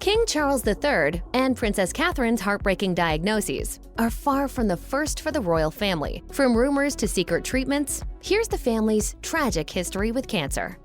King Charles III and Princess Catherine's heartbreaking diagnoses are far from the first for the royal family. From rumors to secret treatments, here's the family's tragic history with cancer.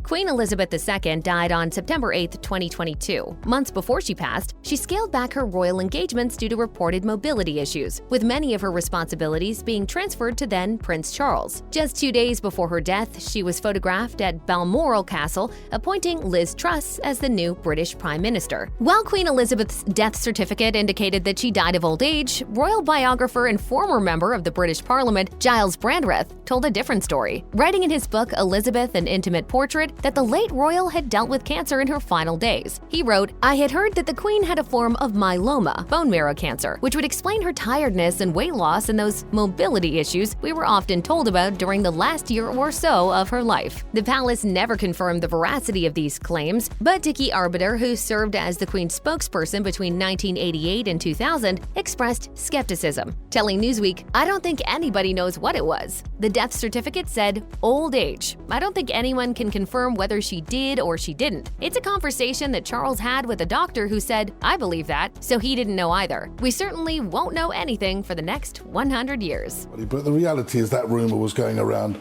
Queen Elizabeth II died on September 8, 2022. Months before she passed, she scaled back her royal engagements due to reported mobility issues, with many of her responsibilities being transferred to then Prince Charles. Just 2 days before her death, she was photographed at Balmoral Castle, appointing Liz Truss as the new British Prime Minister. While Queen Elizabeth's death certificate indicated that she died of old age, royal biographer and former member of the British Parliament, Giles Brandreth, told a different story, writing in his book Elizabeth: An Intimate Portrait that the late royal had dealt with cancer in her final days. He wrote, "I had heard that the Queen had a form of myeloma, bone marrow cancer, which would explain her tiredness and weight loss and those mobility issues we were often told about during the last year or so of her life." The palace never confirmed the veracity of these claims, but Nicki, who served as the Queen's spokesperson between 1988 and 2000, expressed skepticism, telling Newsweek, "I don't think anybody knows what it was." The death certificate said, "Old age. I don't think anyone can confirm whether she did or she didn't. It's a conversation that Charles had with a doctor who said, 'I believe that,' so he didn't know either. We certainly won't know anything for the next 100 years. But the reality is that rumor was going around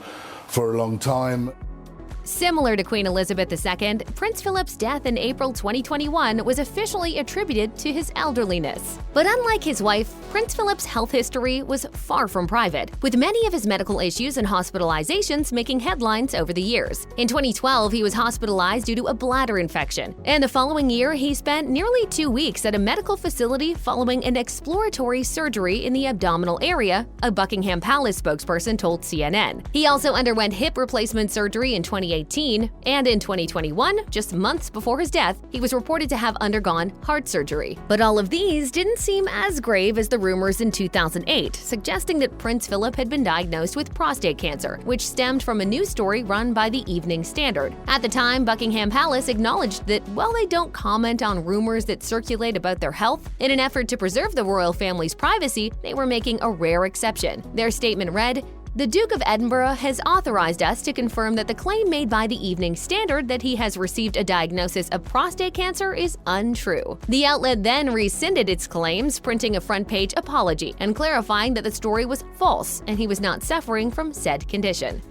for a long time. Similar to Queen Elizabeth II, Prince Philip's death in April 2021 was officially attributed to his elderliness. But unlike his wife, Prince Philip's health history was far from private, with many of his medical issues and hospitalizations making headlines over the years. In 2012, he was hospitalized due to a bladder infection, and the following year, he spent nearly 2 weeks at a medical facility following an exploratory surgery in the abdominal area, a Buckingham Palace spokesperson told CNN. He also underwent hip replacement surgery in 2018, and in 2021, just months before his death, he was reported to have undergone heart surgery. But all of these didn't seem as grave as the rumors in 2008, suggesting that Prince Philip had been diagnosed with prostate cancer, which stemmed from a news story run by the Evening Standard. At the time, Buckingham Palace acknowledged that while they don't comment on rumors that circulate about their health, in an effort to preserve the royal family's privacy, they were making a rare exception. Their statement read, "The Duke of Edinburgh has authorized us to confirm that the claim made by the Evening Standard that he has received a diagnosis of prostate cancer is untrue." The outlet then rescinded its claims, printing a front-page apology and clarifying that the story was false and he was not suffering from said condition.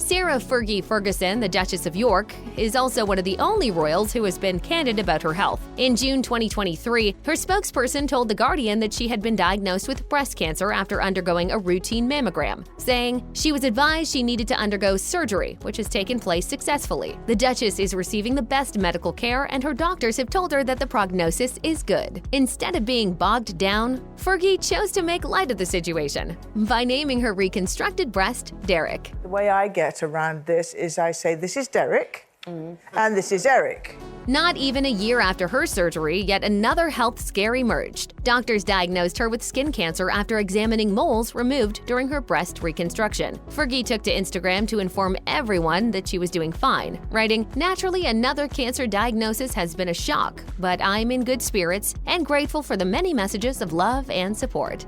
Sarah Fergie Ferguson, the Duchess of York, is also one of the only royals who has been candid about her health. In June 2023, her spokesperson told The Guardian that she had been diagnosed with breast cancer after undergoing a routine mammogram, saying she was advised she needed to undergo surgery, which has taken place successfully. The Duchess is receiving the best medical care, and her doctors have told her that the prognosis is good. Instead of being bogged down, Fergie chose to make light of the situation by naming her reconstructed breast Derek. The way I get around this is I say, this is Derek, and this is Eric. Not even a year after her surgery, yet another health scare emerged. Doctors diagnosed her with skin cancer after examining moles removed during her breast reconstruction. Fergie took to Instagram to inform everyone that she was doing fine, writing, "Naturally, another cancer diagnosis has been a shock, but I'm in good spirits and grateful for the many messages of love and support."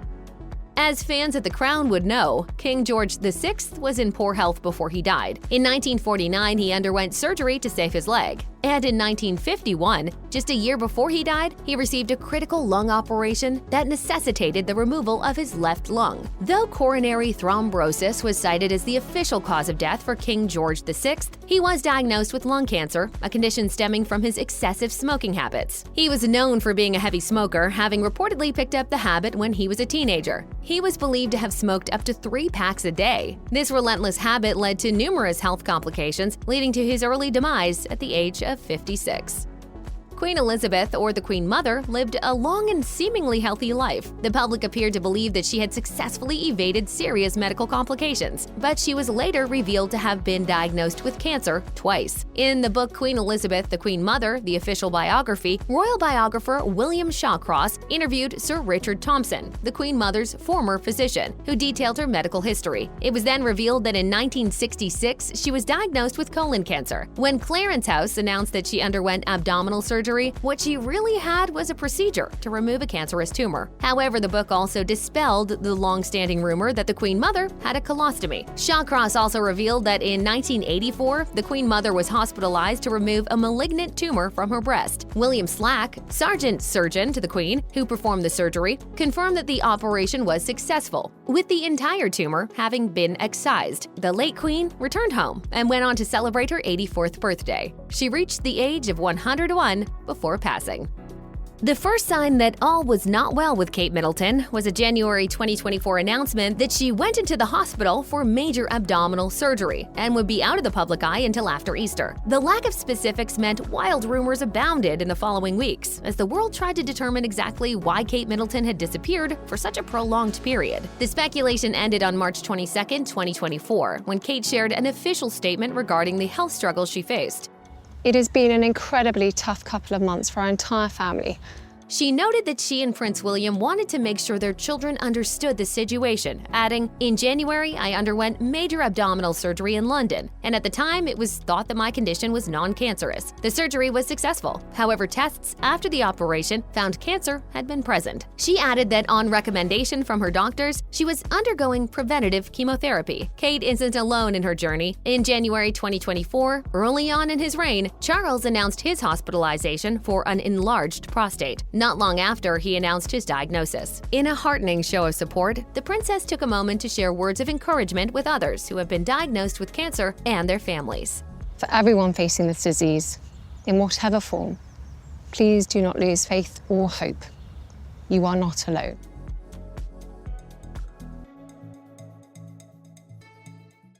As fans at the Crown would know, King George VI was in poor health before he died. In 1949, he underwent surgery to save his leg. And in 1951, just a year before he died, he received a critical lung operation that necessitated the removal of his left lung. Though coronary thrombosis was cited as the official cause of death for King George VI, he was diagnosed with lung cancer, a condition stemming from his excessive smoking habits. He was known for being a heavy smoker, having reportedly picked up the habit when he was a teenager. He was believed to have smoked up to 3 packs a day. This relentless habit led to numerous health complications, leading to his early demise at the age of 56. Queen Elizabeth, or the Queen Mother, lived a long and seemingly healthy life. The public appeared to believe that she had successfully evaded serious medical complications, but she was later revealed to have been diagnosed with cancer twice. In the book Queen Elizabeth, the Queen Mother, the official biography, royal biographer William Shawcross interviewed Sir Richard Thompson, the Queen Mother's former physician, who detailed her medical history. It was then revealed that in 1966, she was diagnosed with colon cancer. When Clarence House announced that she underwent abdominal surgery surgery, what she really had was a procedure to remove a cancerous tumor. However, the book also dispelled the long-standing rumor that the Queen Mother had a colostomy. Shawcross also revealed that in 1984, the Queen Mother was hospitalized to remove a malignant tumor from her breast. William Slack, sergeant surgeon to the Queen, who performed the surgery, confirmed that the operation was successful, with the entire tumor having been excised. The late Queen returned home and went on to celebrate her 84th birthday. She reached the age of 101 before passing. The first sign that all was not well with Kate Middleton was a January 2024 announcement that she went into the hospital for major abdominal surgery and would be out of the public eye until after Easter. The lack of specifics meant wild rumors abounded in the following weeks, as the world tried to determine exactly why Kate Middleton had disappeared for such a prolonged period. The speculation ended on March 22, 2024, when Kate shared an official statement regarding the health struggles she faced. It has been an incredibly tough couple of months for our entire family. She noted that she and Prince William wanted to make sure their children understood the situation, adding, "In January, I underwent major abdominal surgery in London, and at the time it was thought that my condition was non-cancerous. The surgery was successful. However, tests after the operation found cancer had been present." She added that on recommendation from her doctors, she was undergoing preventative chemotherapy. Kate isn't alone in her journey. In January 2024, early on in his reign, Charles announced his hospitalization for an enlarged prostate. Not long after, he announced his diagnosis. In a heartening show of support, the princess took a moment to share words of encouragement with others who have been diagnosed with cancer and their families. For everyone facing this disease, in whatever form, please do not lose faith or hope. You are not alone.